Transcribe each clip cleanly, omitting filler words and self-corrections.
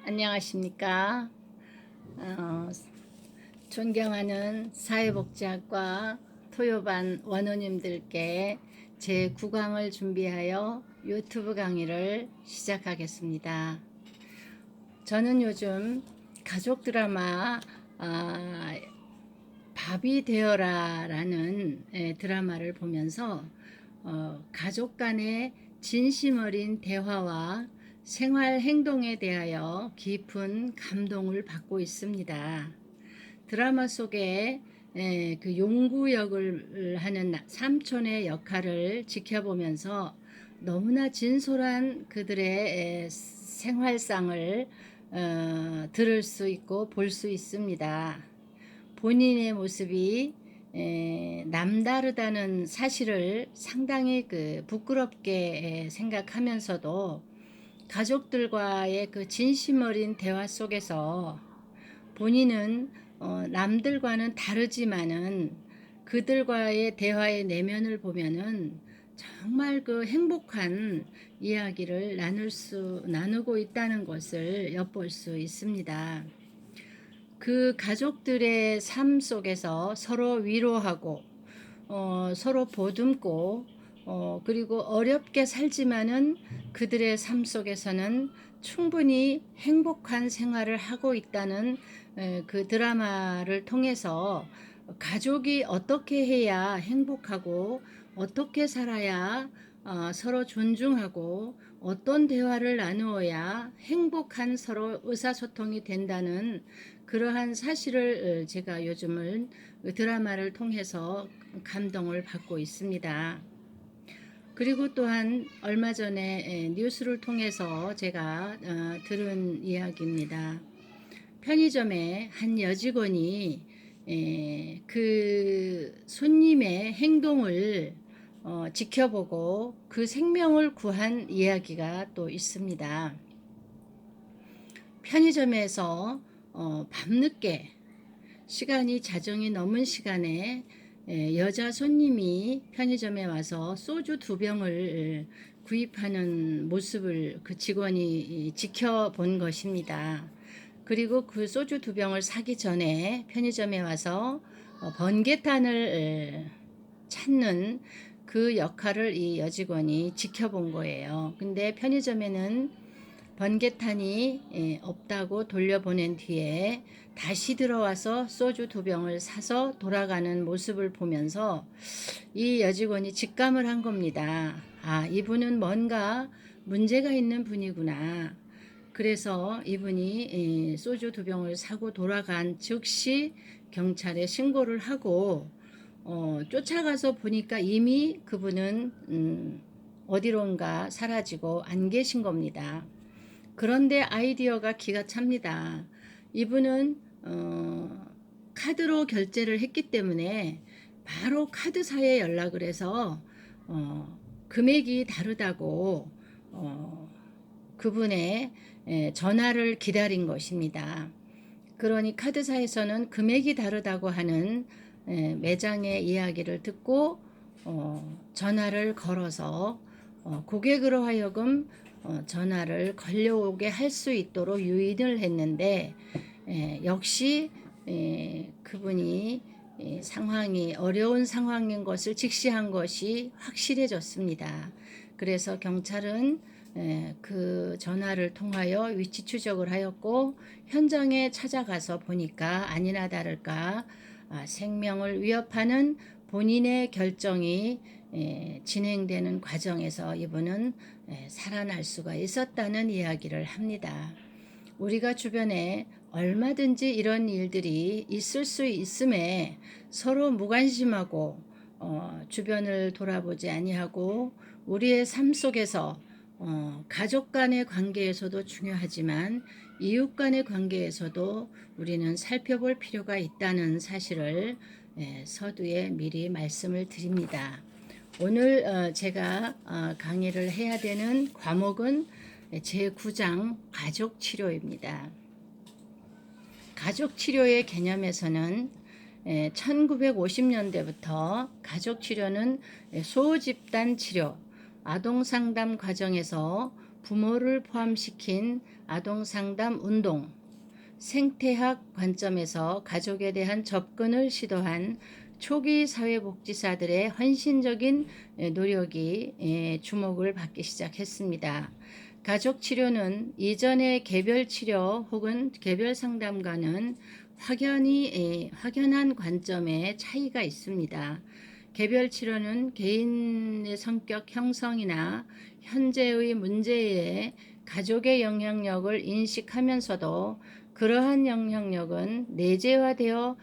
안녕하십니까. 어, 존경하는 사회복지학과 토요반 원우님들께 제 9강을 준비하여 유튜브 강의를 시작하겠습니다. 저는 요즘 가족 드라마 밥이 되어라 라는 드라마를 보면서 가족 간의 진심 어린 대화와 생활 행동에 대하여 깊은 감동을 받고 있습니다. 드라마 속에 그 용구 역을 하는 삼촌의 역할을 지켜보면서 너무나 진솔한 그들의 생활상을 들을 수 있고 볼 수 있습니다. 본인의 모습이 남다르다는 사실을 상당히 부끄럽게 생각하면서도 가족들과의 그 진심 어린 대화 속에서 본인은 남들과는 다르지만은 그들과의 대화의 내면을 보면은 정말 그 행복한 이야기를 나누고 있다는 것을 엿볼 수 있습니다. 그 가족들의 삶 속에서 서로 위로하고 서로 보듬고 그리고 어렵게 살지만은 그들의 삶 속에서는 충분히 행복한 생활을 하고 있다는 그 드라마를 통해서 가족이 어떻게 해야 행복하고 어떻게 살아야 서로 존중하고 어떤 대화를 나누어야 행복한 서로 의사소통이 된다는 그러한 사실을 제가 요즘은 드라마를 통해서 감동을 받고 있습니다. 그리고 또한 얼마 전에 뉴스를 통해서 제가 들은 이야기입니다. 편의점에 한 여직원이 그 손님의 행동을 지켜보고 그 생명을 구한 이야기가 또 있습니다. 편의점에서 밤늦게 시간이 자정이 넘은 시간에 여자 손님이 편의점에 와서 소주 2병을 구입하는 모습을 그 직원이 지켜본 것입니다. 그리고 그 소주 2병을 사기 전에 편의점에 와서 번개탄을 찾는 그 역할을 이 여직원이 지켜본 거예요. 근데 편의점에는 번개탄이 없다고 돌려보낸 뒤에 다시 들어와서 소주 2병을 사서 돌아가는 모습을 보면서 이 여직원이 직감을 한 겁니다. 아, 이분은 뭔가 문제가 있는 분이구나. 그래서 이분이 소주 2병을 사고 돌아간 즉시 경찰에 신고를 하고 쫓아가서 보니까 이미 그분은 어디론가 사라지고 안 계신 겁니다. 그런데 아이디어가 기가 찹니다. 이분은 카드로 결제를 했기 때문에 바로 카드사에 연락을 해서 금액이 다르다고 그분의 전화를 기다린 것입니다. 그러니 카드사에서는 금액이 다르다고 하는 매장의 이야기를 듣고 전화를 걸어서 고객으로 하여금 전화를 걸려오게 할 수 있도록 유인을 했는데 역시 그분이 상황이 어려운 상황인 것을 직시한 것이 확실해졌습니다. 그래서 경찰은 그 전화를 통하여 위치 추적을 하였고 현장에 찾아가서 보니까 아니나 다를까 생명을 위협하는 본인의 결정이 진행되는 과정에서 이분은 살아날 수가 있었다는 이야기를 합니다. 우리가 주변에 얼마든지 이런 일들이 있을 수 있음에 서로 무관심하고 주변을 돌아보지 아니하고 우리의 삶 속에서 가족 간의 관계에서도 중요하지만 이웃 간의 관계에서도 우리는 살펴볼 필요가 있다는 사실을 서두에 미리 말씀을 드립니다. 오늘 제가 강의를 해야 되는 과목은 제9장 가족치료입니다. 가족치료의 개념에서는 1950년대부터 가족치료는 소집단 치료, 아동상담 과정에서 부모를 포함시킨 아동상담 운동, 생태학 관점에서 가족에 대한 접근을 시도한 초기 사회복지사들의 헌신적인 노력이 주목을 받기 시작했습니다. 가족 치료는 이전의 개별 치료 혹은 개별 상담과는 확연한 관점의 차이가 있습니다. 개별 치료는 개인의 성격 형성이나 현재의 문제에 가족의 영향력을 인식하면서도 그러한 영향력은 내재화되어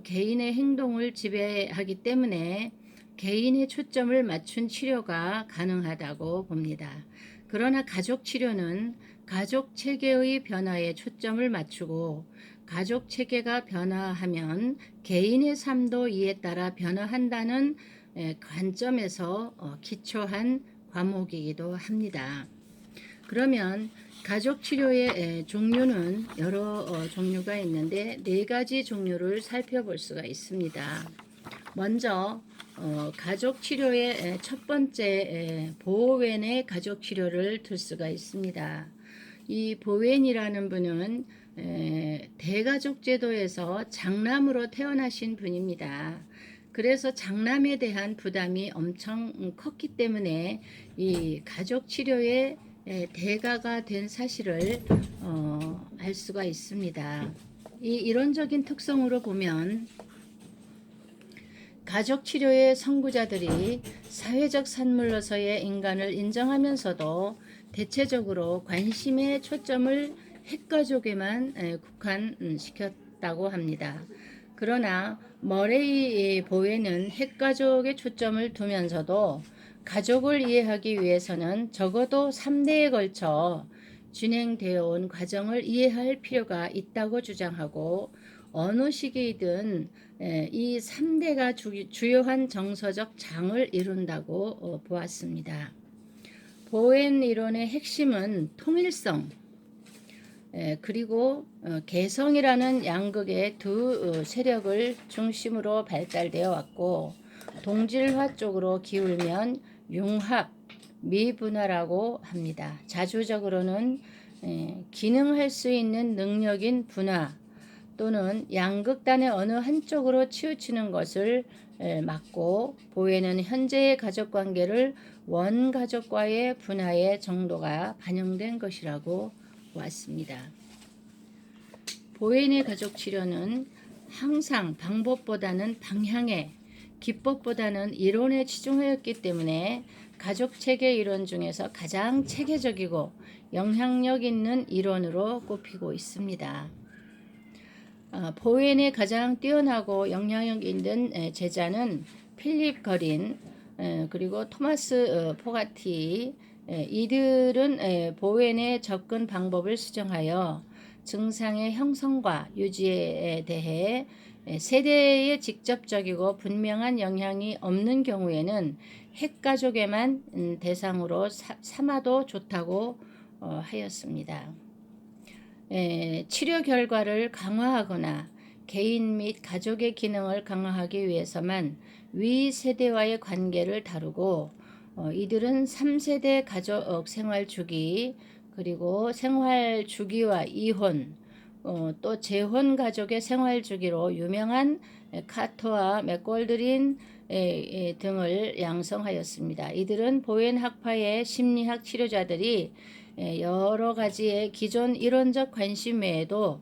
개인의 행동을 지배하기 때문에 개인의 초점을 맞춘 치료가 가능하다고 봅니다. 그러나 가족 치료는 가족 체계의 변화에 초점을 맞추고 가족 체계가 변화하면 개인의 삶도 이에 따라 변화한다는 관점에서 기초한 과목이기도 합니다. 그러면 가족 치료의 종류는 여러 종류가 있는데 4가지 종류를 살펴볼 수가 있습니다. 먼저 가족 치료의 첫 번째 보웬의 가족 치료를 들 수가 있습니다. 이 보웬이라는 분은 대가족 제도에서 장남으로 태어나신 분입니다. 그래서 장남에 대한 부담이 엄청 컸기 때문에 이 가족 치료의 대가가 된 사실을 알 수가 있습니다. 이 이론적인 특성으로 보면 가족 치료의 선구자들이 사회적 산물로서의 인간을 인정하면서도 대체적으로 관심의 초점을 핵가족에만 국한시켰다고 합니다. 그러나 머레이 보웨는 핵가족에 초점을 두면서도 가족을 이해하기 위해서는 적어도 3대에 걸쳐 진행되어 온 과정을 이해할 필요가 있다고 주장하고 어느 시기이든 이 3대가 주요한 정서적 장을 이룬다고 보았습니다. 보웬 이론의 핵심은 통일성, 그리고 개성이라는 양극의 두 세력을 중심으로 발달되어 왔고 동질화 쪽으로 기울면 융합, 미분화라고 합니다. 자주적으로는 기능할 수 있는 능력인 분화 또는 양극단의 어느 한쪽으로 치우치는 것을 막고 보웨는 현재의 가족관계를 원가족과의 분화의 정도가 반영된 것이라고 보았습니다. 보웬의 가족치료는 항상 방법보다는 방향에, 기법보다는 이론에 치중하였기 때문에 가족체계 이론 중에서 가장 체계적이고 영향력 있는 이론으로 꼽히고 있습니다. 보웬의 가장 뛰어나고 영향력 있는 제자는 필립 거린 그리고 토마스 포가티, 이들은 보웬의 접근 방법을 수정하여 증상의 형성과 유지에 대해 세대에 직접적이고 분명한 영향이 없는 경우에는 핵가족에만 대상으로 삼아도 좋다고 하였습니다. 치료 결과를 강화하거나 개인 및 가족의 기능을 강화하기 위해서만 위 세대와의 관계를 다루고 이들은 3세대 가족 생활 주기 그리고 생활 주기와 이혼 또 재혼 가족의 생활 주기로 유명한 카터와 맥골드린 등을 양성하였습니다. 이들은 보웬 학파의 심리학 치료자들이 여러 가지의 기존 이론적 관심 외에도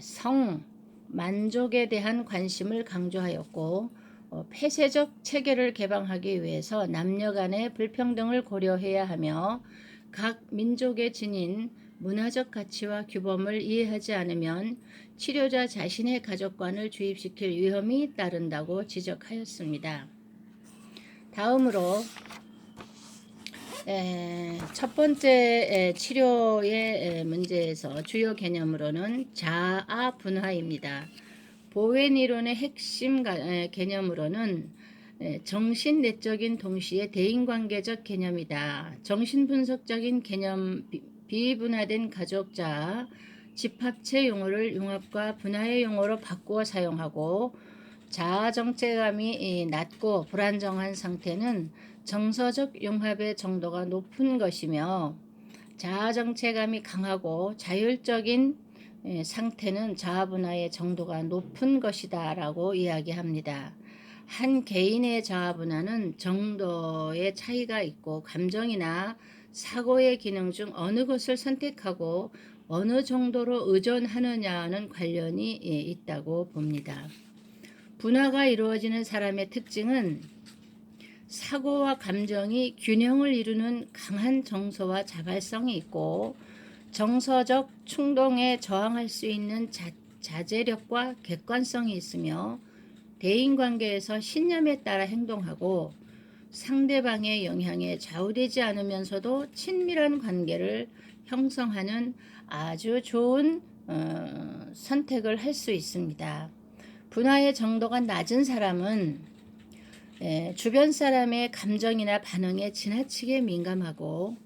성, 만족에 대한 관심을 강조하였고 폐쇄적 체계를 개방하기 위해서 남녀 간의 불평등을 고려해야 하며 각 민족의 지닌 문화적 가치와 규범을 이해하지 않으면 치료자 자신의 가족관을 주입시킬 위험이 따른다고 지적하였습니다. 다음으로 첫 번째 치료의 문제에서 주요 개념으로는 자아 분화입니다. 보웬 이론의 핵심 개념으로는 정신 내적인 동시에 대인관계적 개념이다. 정신분석적인 개념 비분화된 가족자 집합체 용어를 융합과 분화의 용어로 바꾸어 사용하고 자아 정체감이 낮고 불안정한 상태는 정서적 융합의 정도가 높은 것이며 자아 정체감이 강하고 자율적인 상태는 자아 분화의 정도가 높은 것이다 라고 이야기합니다. 한 개인의 자아 분화는 정도의 차이가 있고 감정이나 사고의 기능 중 어느 것을 선택하고 어느 정도로 의존하느냐는 관련이 있다고 봅니다. 분화가 이루어지는 사람의 특징은 사고와 감정이 균형을 이루는 강한 정서와 자발성이 있고 정서적 충동에 저항할 수 있는 자제력과 객관성이 있으며 대인관계에서 신념에 따라 행동하고 상대방의 영향에 좌우되지 않으면서도 친밀한 관계를 형성하는 아주 좋은 선택을 할 수 있습니다. 분화의 정도가 낮은 사람은 주변 사람의 감정이나 반응에 지나치게 민감하고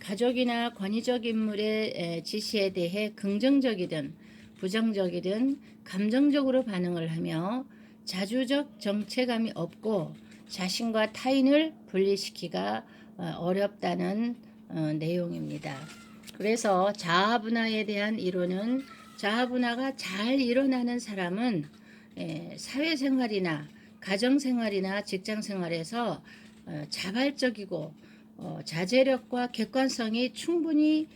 가족이나 권위적 인물의 지시에 대해 긍정적이든 부정적이든 감정적으로 반응을 하며 자주적 정체감이 없고 자신과 타인을 분리시키기가 어렵다는 내용입니다. 그래서 자아 분화에 대한 이론은 자아 분화가 잘 일어나는 사람은 사회생활이나 가정생활이나 직장생활에서 자발적이고 자제력과 객관성이 충분히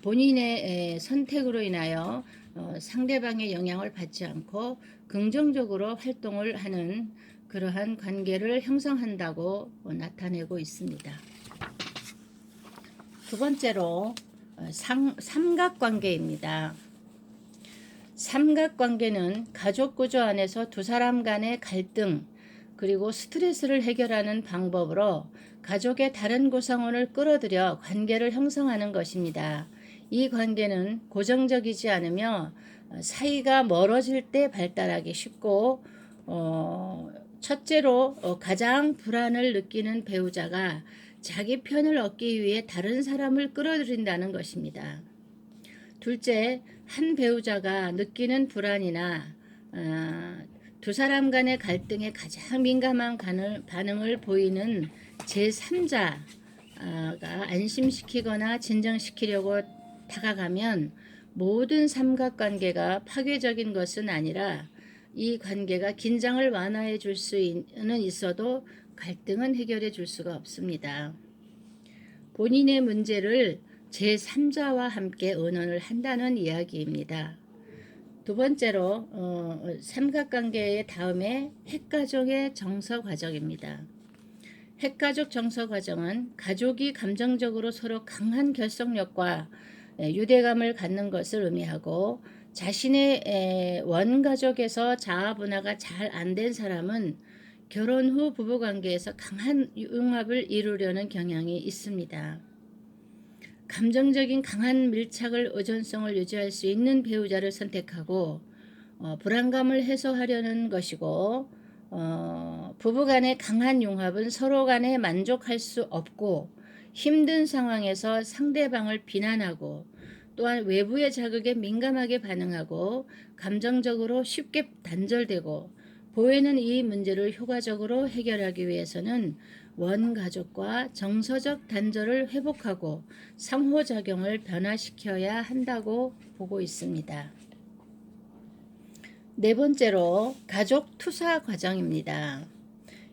본인의 선택으로 인하여 상대방의 영향을 받지 않고 긍정적으로 활동을 하는 그러한 관계를 형성한다고 나타내고 있습니다. 두 번째로 삼각관계입니다. 삼각관계는 가족 구조 안에서 두 사람 간의 갈등 그리고 스트레스를 해결하는 방법으로 가족의 다른 구성원을 끌어들여 관계를 형성하는 것입니다. 이 관계는 고정적이지 않으며 사이가 멀어질 때 발달하기 쉽고 첫째로 가장 불안을 느끼는 배우자가 자기 편을 얻기 위해 다른 사람을 끌어들인다는 것입니다. 둘째, 한 배우자가 느끼는 불안이나 두 사람 간의 갈등에 가장 민감한 반응을 보이는 제3자가 안심시키거나 진정시키려고 다가가면 모든 삼각관계가 파괴적인 것은 아니라 이 관계가 긴장을 완화해 줄 수는 있어도 갈등은 해결해 줄 수가 없습니다. 본인의 문제를 제3자와 함께 의논을 한다는 이야기입니다. 두 번째로 삼각관계의 다음에 핵가족의 정서 과정입니다. 핵가족 정서 과정은 가족이 감정적으로 서로 강한 결속력과 유대감을 갖는 것을 의미하고 자신의 원가족에서 자아 분화가 잘 안 된 사람은 결혼 후 부부관계에서 강한 융합을 이루려는 경향이 있습니다. 감정적인 강한 밀착을 의존성을 유지할 수 있는 배우자를 선택하고 불안감을 해소하려는 것이고 부부간의 강한 융합은 서로 간에 만족할 수 없고 힘든 상황에서 상대방을 비난하고 또한 외부의 자극에 민감하게 반응하고 감정적으로 쉽게 단절되고 보이는 이 문제를 효과적으로 해결하기 위해서는 원가족과 정서적 단절을 회복하고 상호작용을 변화시켜야 한다고 보고 있습니다. 네 번째로 가족 투사 과정입니다.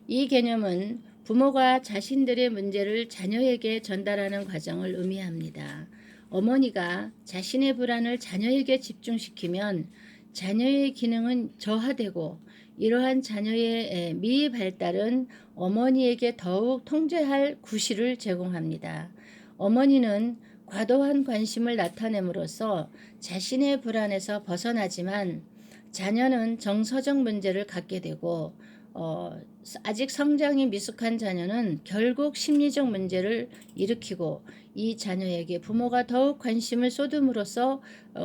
이 개념은 부모가 자신들의 문제를 자녀에게 전달하는 과정을 의미합니다. 어머니가 자신의 불안을 자녀에게 집중시키면 자녀의 기능은 저하되고 이러한 자녀의 미발달은 어머니에게 더욱 통제할 구실을 제공합니다. 어머니는 과도한 관심을 나타냄으로써 자신의 불안에서 벗어나지만 자녀는 정서적 문제를 갖게 되고 아직 성장이 미숙한 자녀는 결국 심리적 문제를 일으키고 이 자녀에게 부모가 더욱 관심을 쏟음으로써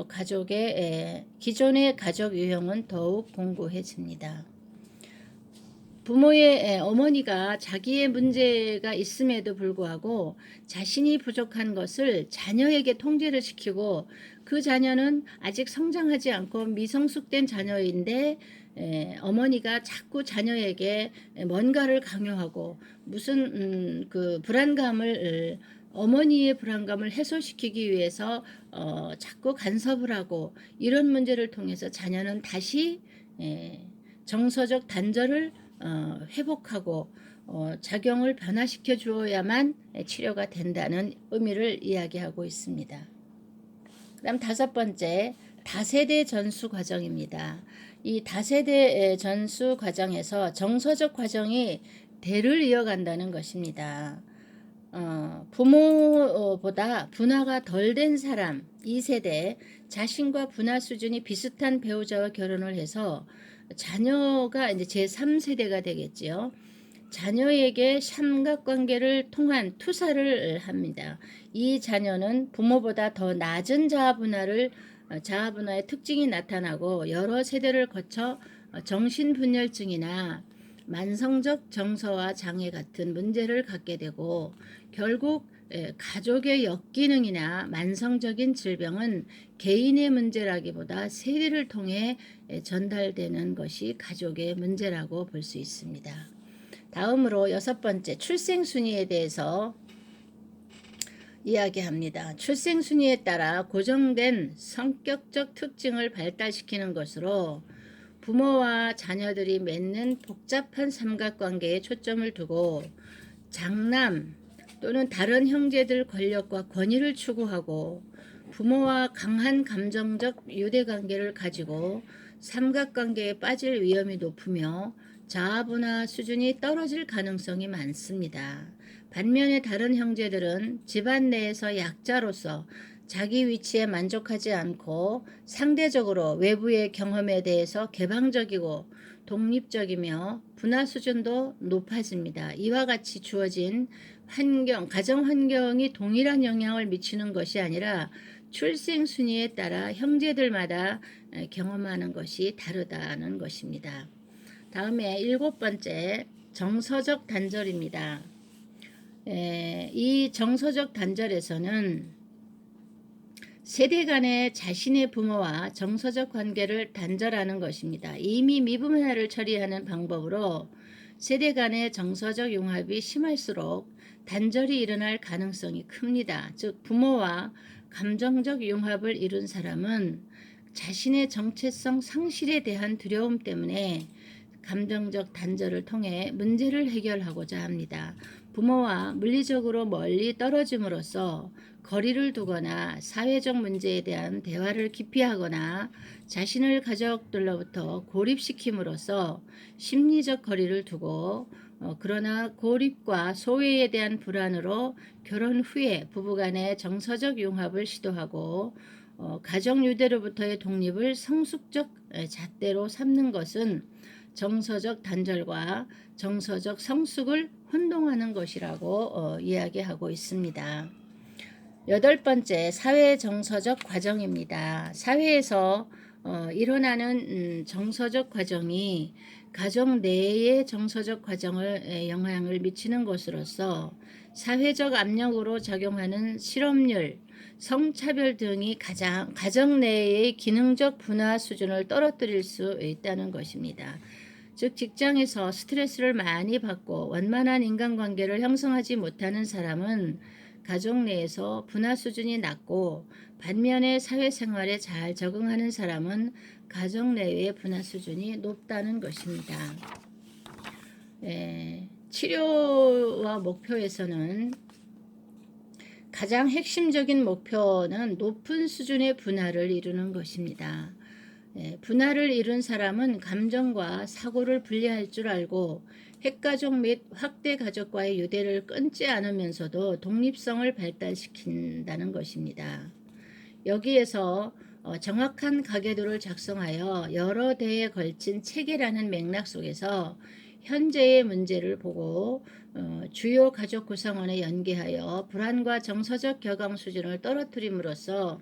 가족의 기존의 가족 유형은 더욱 공고해집니다. 부모의 어머니가 자기의 문제가 있음에도 불구하고 자신이 부족한 것을 자녀에게 통제를 시키고 그 자녀는 아직 성장하지 않고 미성숙된 자녀인데 어머니가 자꾸 자녀에게 뭔가를 강요하고 무슨 그 불안감을 어머니의 불안감을 해소시키기 위해서 자꾸 간섭을 하고 이런 문제를 통해서 자녀는 다시 정서적 단절을 회복하고 작용을 변화시켜 주어야만 치료가 된다는 의미를 이야기하고 있습니다. 그다음 5번째, 다세대 전수 과정입니다. 이 다세대 전수 과정에서 정서적 과정이 대를 이어간다는 것입니다. 부모보다 분화가 덜 된 사람 2세대, 자신과 분화 수준이 비슷한 배우자와 결혼을 해서 자녀가 이제 제3세대가 되겠지요. 자녀에게 삼각관계를 통한 투사를 합니다. 이 자녀는 부모보다 더 낮은 자아분화의 특징이 나타나고 여러 세대를 거쳐 정신분열증이나 만성적 정서와 장애 같은 문제를 갖게 되고 결국 가족의 역기능이나 만성적인 질병은 개인의 문제라기보다 세대를 통해 전달되는 것이 가족의 문제라고 볼 수 있습니다. 다음으로 6번째, 출생순위에 대해서 이야기합니다. 출생순위에 따라 고정된 성격적 특징을 발달시키는 것으로 부모와 자녀들이 맺는 복잡한 삼각관계에 초점을 두고 장남 또는 다른 형제들 권력과 권위를 추구하고 부모와 강한 감정적 유대관계를 가지고 삼각관계에 빠질 위험이 높으며 자아분화 수준이 떨어질 가능성이 많습니다. 반면에 다른 형제들은 집안 내에서 약자로서 자기 위치에 만족하지 않고 상대적으로 외부의 경험에 대해서 개방적이고 독립적이며 분화 수준도 높아집니다. 이와 같이 주어진 가정 환경이 동일한 영향을 미치는 것이 아니라 출생 순위에 따라 형제들마다 경험하는 것이 다르다는 것입니다. 다음에 7번째, 정서적 단절입니다. 이 정서적 단절에서는 세대 간의 자신의 부모와 정서적 관계를 단절하는 것입니다. 이미 미분화를 처리하는 방법으로 세대 간의 정서적 융합이 심할수록 단절이 일어날 가능성이 큽니다. 즉 부모와 감정적 융합을 이룬 사람은 자신의 정체성 상실에 대한 두려움 때문에 감정적 단절을 통해 문제를 해결하고자 합니다. 부모와 물리적으로 멀리 떨어짐으로써 거리를 두거나 사회적 문제에 대한 대화를 깊이 하거나 자신을 가족들로부터 고립시킴으로써 심리적 거리를 두고 그러나 고립과 소외에 대한 불안으로 결혼 후에 부부간의 정서적 융합을 시도하고 가정 유대로부터의 독립을 성숙적 잣대로 삼는 것은 정서적 단절과 정서적 성숙을 혼동하는 것이라고 이야기하고 있습니다. 8번째, 사회 정서적 과정입니다. 사회에서 일어나는 정서적 과정이 가정 내의 정서적 과정을 영향을 미치는 것으로서 사회적 압력으로 작용하는 실업률, 성차별 등이 가정 내의 기능적 분화 수준을 떨어뜨릴 수 있다는 것입니다. 즉 직장에서 스트레스를 많이 받고 원만한 인간관계를 형성하지 못하는 사람은 가족 내에서 분화 수준이 낮고 반면에 사회생활에 잘 적응하는 사람은 가정 내의 분화 수준이 높다는 것입니다. 치료와 목표에서는 가장 핵심적인 목표는 높은 수준의 분화를 이루는 것입니다. 분화를 이룬 사람은 감정과 사고를 분리할 줄 알고 핵가족 및 확대 가족과의 유대를 끊지 않으면서도 독립성을 발달시킨다는 것입니다. 여기에서 정확한 가계도를 작성하여 여러 대에 걸친 체계라는 맥락 속에서 현재의 문제를 보고 주요 가족 구성원에 연계하여 불안과 정서적 격앙 수준을 떨어뜨림으로써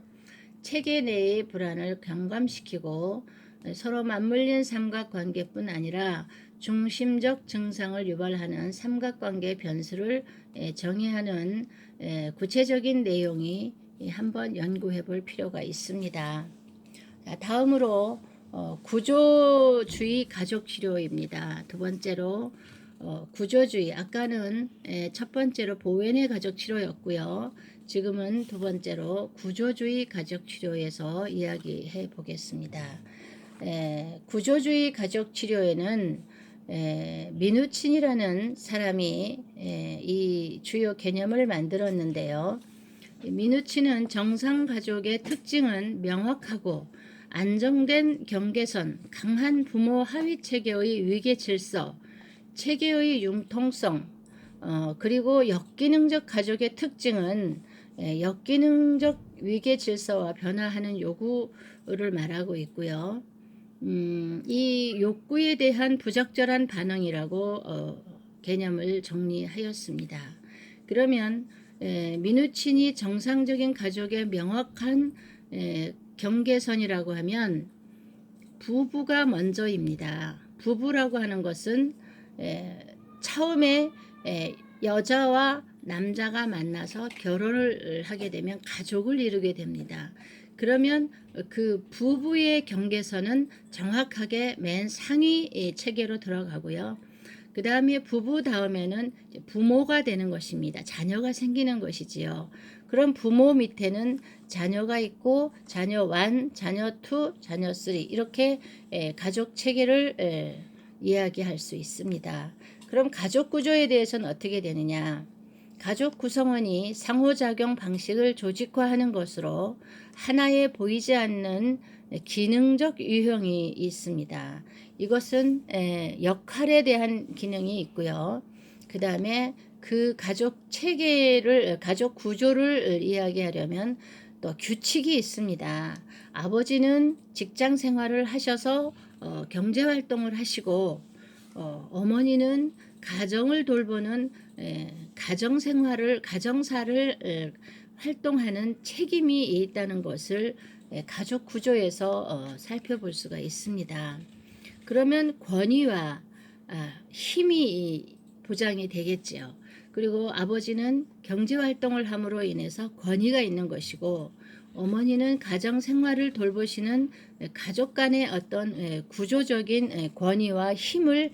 체계 내의 불안을 경감시키고 서로 맞물린 삼각관계뿐 아니라 중심적 증상을 유발하는 삼각관계 변수를 정의하는 구체적인 내용이 한번 연구해 볼 필요가 있습니다. 다음으로 구조주의 가족치료입니다. 두 번째로 구조주의, 아까는 첫 번째로 보완의 가족치료였고요. 지금은 두 번째로 구조주의 가족치료에서 이야기해 보겠습니다. 구조주의 가족치료에는 미누친이라는 사람이 이 주요 개념을 만들었는데요. 미누치는 정상가족의 특징은 명확하고 안정된 경계선, 강한 부모 하위체계의 위계질서, 체계의 융통성, 그리고 역기능적 가족의 특징은 역기능적 위계질서와 변화하는 요구를 말하고 있고요. 이 욕구에 대한 부적절한 반응이라고 개념을 정리하였습니다. 그러면 미누친이 정상적인 가족의 명확한 경계선이라고 하면 부부가 먼저입니다. 부부라고 하는 것은 처음에 여자와 남자가 만나서 결혼을 하게 되면 가족을 이루게 됩니다. 그러면 그 부부의 경계선은 정확하게 맨 상위 체계로 들어가고요. 그 다음에 부부 다음에는 부모가 되는 것입니다. 자녀가 생기는 것이지요. 그럼 부모 밑에는 자녀가 있고 자녀 1, 자녀 2, 자녀 3 이렇게 가족 체계를 이야기할 수 있습니다. 그럼 가족 구조에 대해서는 어떻게 되느냐? 가족 구성원이 상호작용 방식을 조직화하는 것으로 하나에 보이지 않는 기능적 유형이 있습니다. 이것은 역할에 대한 기능이 있고요. 그 다음에 그 가족 체계를, 가족 구조를 이야기하려면 또 규칙이 있습니다. 아버지는 직장 생활을 하셔서 경제활동을 하시고 어머니는 가정을 돌보는 가정사를 활동하는 책임이 있다는 것을 가족 구조에서 살펴볼 수가 있습니다. 그러면 권위와 힘이 보장이 되겠지요. 그리고 아버지는 경제활동을 함으로 인해서 권위가 있는 것이고 어머니는 가정생활을 돌보시는 가족 간의 어떤 구조적인 권위와 힘을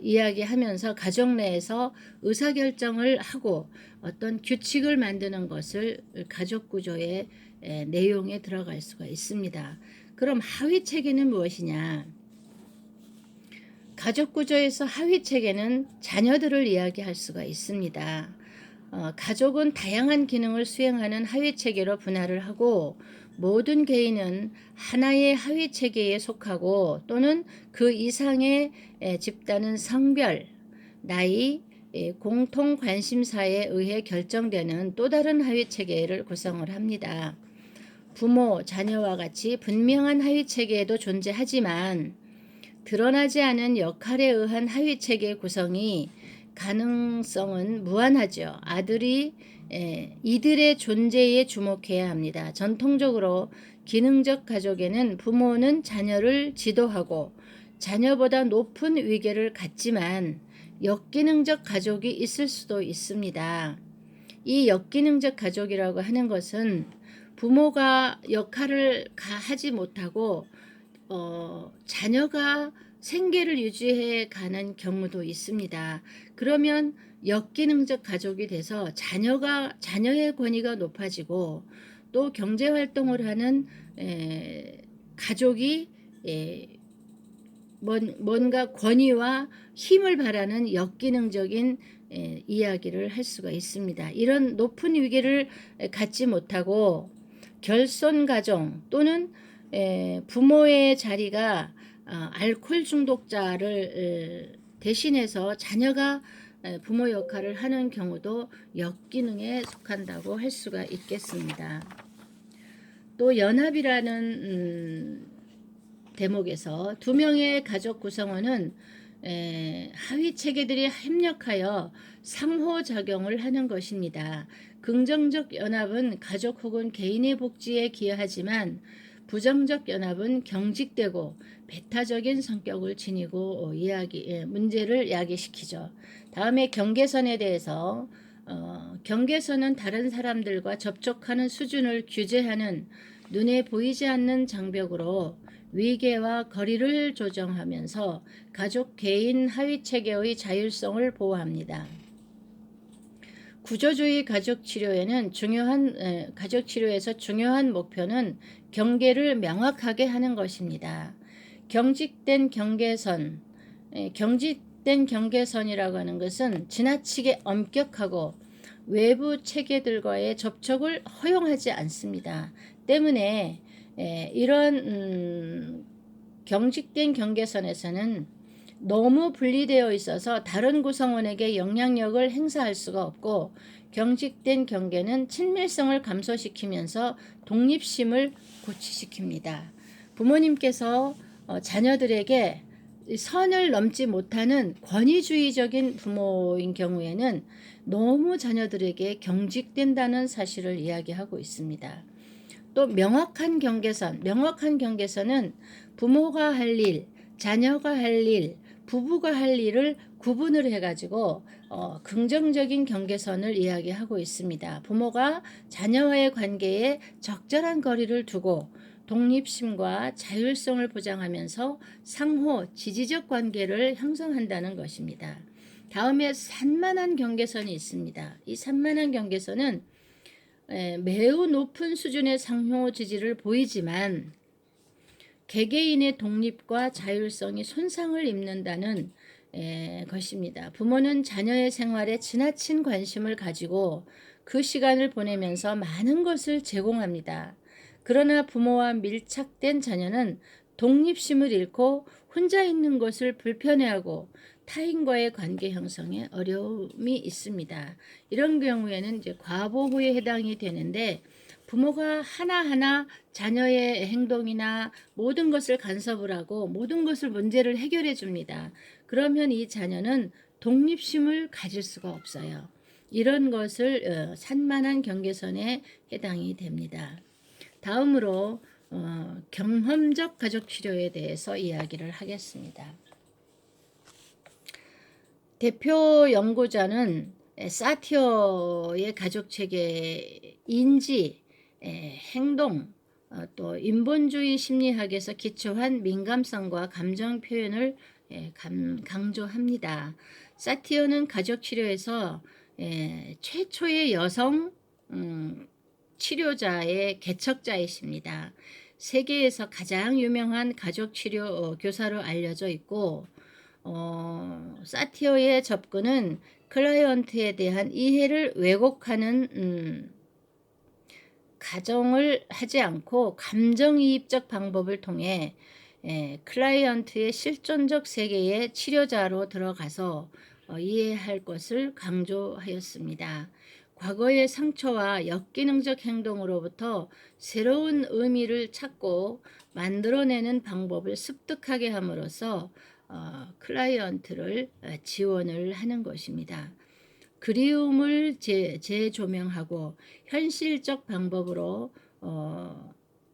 이야기하면서 가족 내에서 의사결정을 하고 어떤 규칙을 만드는 것을 가족 구조의 내용에 들어갈 수가 있습니다. 그럼 하위 체계는 무엇이냐? 가족 구조에서 하위 체계는 자녀들을 이야기할 수가 있습니다. 가족은 다양한 기능을 수행하는 하위 체계로 분할을 하고 모든 개인은 하나의 하위 체계에 속하고 또는 그 이상의 집단은 성별, 나이, 공통 관심사에 의해 결정되는 또 다른 하위 체계를 구성을 합니다. 부모, 자녀와 같이 분명한 하위 체계에도 존재하지만 드러나지 않은 역할에 의한 하위 체계 구성이 가능성은 무한하죠. 아들이 이들의 존재에 주목해야 합니다. 전통적으로 기능적 가족에는 부모는 자녀를 지도하고 자녀보다 높은 위계를 갖지만 역기능적 가족이 있을 수도 있습니다. 이 역기능적 가족이라고 하는 것은 부모가 역할을 하지 못하고 자녀가 생계를 유지해 가는 경우도 있습니다. 그러면 역기능적 가족이 돼서 자녀의 권위가 높아지고 또 경제활동을 하는 가족이 뭔가 권위와 힘을 바라는 역기능적인 이야기를 할 수가 있습니다. 이런 높은 위계를 갖지 못하고 결손 가정 또는 부모의 자리가 알코올 중독자를 대신해서 자녀가 부모 역할을 하는 경우도 역기능에 속한다고 할 수가 있겠습니다. 또 연합이라는 대목에서 두 명의 가족 구성원은 하위 체계들이 협력하여 상호작용을 하는 것입니다. 긍정적 연합은 가족 혹은 개인의 복지에 기여하지만 부정적 연합은 경직되고 배타적인 성격을 지니고 문제를 야기시키죠. 다음에 경계선에 대해서 경계선은 다른 사람들과 접촉하는 수준을 규제하는 눈에 보이지 않는 장벽으로 위계와 거리를 조정하면서 가족 개인 하위 체계의 자율성을 보호합니다. 구조주의 가족 치료에서 중요한 목표는 경계를 명확하게 하는 것입니다. 경직된 경계선이라고 하는 것은 지나치게 엄격하고 외부 체계들과의 접촉을 허용하지 않습니다. 때문에 이런 경직된 경계선에서는 너무 분리되어 있어서 다른 구성원에게 영향력을 행사할 수가 없고, 경직된 경계는 친밀성을 감소시키면서 독립심을 고취시킵니다. 부모님께서 자녀들에게 선을 넘지 못하는 권위주의적인 부모인 경우에는 너무 자녀들에게 경직된다는 사실을 이야기하고 있습니다. 또 명확한 경계선은 부모가 할 일, 자녀가 할 일, 부부가 할 일을 구분을 해가지고 긍정적인 경계선을 이야기하고 있습니다. 부모가 자녀와의 관계에 적절한 거리를 두고 독립심과 자율성을 보장하면서 상호 지지적 관계를 형성한다는 것입니다. 다음에 산만한 경계선이 있습니다. 이 산만한 경계선은 매우 높은 수준의 상호 지지를 보이지만 개개인의 독립과 자율성이 손상을 입는다는 것입니다. 부모는 자녀의 생활에 지나친 관심을 가지고 그 시간을 보내면서 많은 것을 제공합니다. 그러나 부모와 밀착된 자녀는 독립심을 잃고 혼자 있는 것을 불편해하고 타인과의 관계 형성에 어려움이 있습니다. 이런 경우에는 이제 과보호에 해당이 되는데, 부모가 하나하나 자녀의 행동이나 모든 것을 간섭을 하고 모든 것을 문제를 해결해 줍니다. 그러면 이 자녀는 독립심을 가질 수가 없어요. 이런 것을 산만한 경계선에 해당이 됩니다. 다음으로 경험적 가족 치료에 대해서 이야기를 하겠습니다. 대표 연구자는 사티어의 가족체계 인지, 행동, 또 인본주의 심리학에서 기초한 민감성과 감정 표현을 강조합니다. 사티어는 가족치료에서 최초의 여성 치료자의 개척자이십니다. 세계에서 가장 유명한 가족치료 교사로 알려져 있고, 사티어의 접근은 클라이언트에 대한 이해를 왜곡하는 가정을 하지 않고 감정이입적 방법을 통해 클라이언트의 실존적 세계의 치료자로 들어가서 이해할 것을 강조하였습니다. 과거의 상처와 역기능적 행동으로부터 새로운 의미를 찾고 만들어내는 방법을 습득하게 함으로써 클라이언트를 지원을 하는 것입니다. 그리움을 재조명하고 현실적 방법으로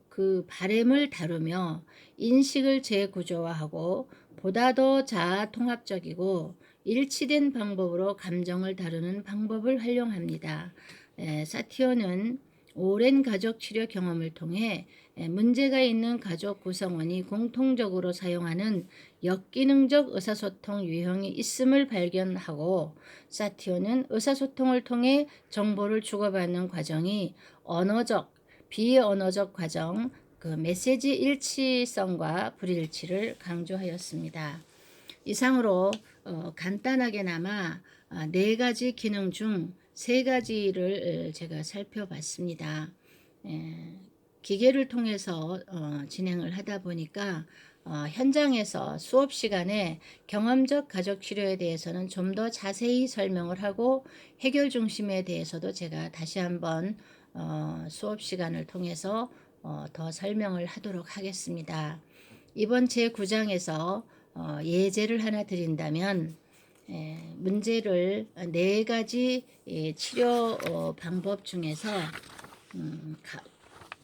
그 바램을 다루며 인식을 재구조화하고 보다 더 자아 통합적이고 일치된 방법으로 감정을 다루는 방법을 활용합니다. 사티어는 오랜 가족 치료 경험을 통해 문제가 있는 가족 구성원이 공통적으로 사용하는 역기능적 의사소통 유형이 있음을 발견하고, 사티어는 의사소통을 통해 정보를 주고받는 과정이 언어적, 비언어적 과정, 그 메시지 일치성과 불일치를 강조하였습니다. 이상으로 간단하게나마 4가지 기능 중 3가지를 제가 살펴봤습니다. 기계를 통해서 진행을 하다 보니까 현장에서 수업 시간에 경험적 가족 치료에 대해서는 좀 더 자세히 설명을 하고, 해결 중심에 대해서도 제가 다시 한번 수업 시간을 통해서 더 설명을 하도록 하겠습니다. 이번 제9장에서 예제를 하나 드린다면, 문제를 4가지 치료 방법 중에서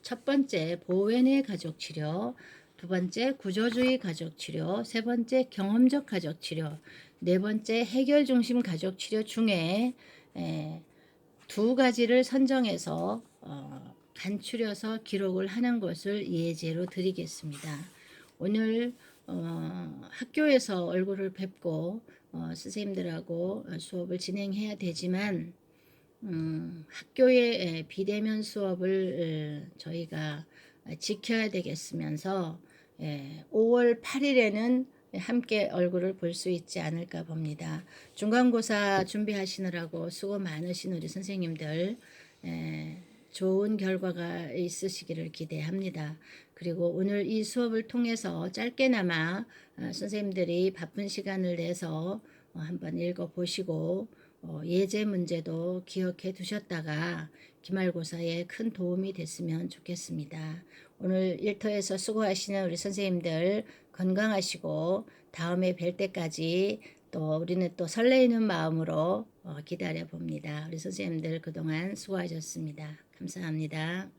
첫 번째 보웬의 가족치료, 두 번째 구조주의 가족치료, 세 번째 경험적 가족치료, 네 번째 해결 중심 가족치료 중에 2가지를 선정해서 간추려서 기록을 하는 것을 예제로 드리겠습니다. 오늘 학교에서 얼굴을 뵙고 선생님들하고 수업을 진행해야 되지만 학교의 비대면 수업을 저희가 지켜야 되겠으면서 5월 8일에는 함께 얼굴을 볼 수 있지 않을까 봅니다. 중간고사 준비하시느라고 수고 많으신 우리 선생님들 좋은 결과가 있으시기를 기대합니다. 그리고 오늘 이 수업을 통해서 짧게나마 선생님들이 바쁜 시간을 내서 한번 읽어보시고 예제 문제도 기억해 두셨다가 기말고사에 큰 도움이 됐으면 좋겠습니다. 오늘 일터에서 수고하시는 우리 선생님들 건강하시고 다음에 뵐 때까지 또 우리는 또 설레이는 마음으로 기다려 봅니다. 우리 선생님들 그동안 수고하셨습니다. 감사합니다.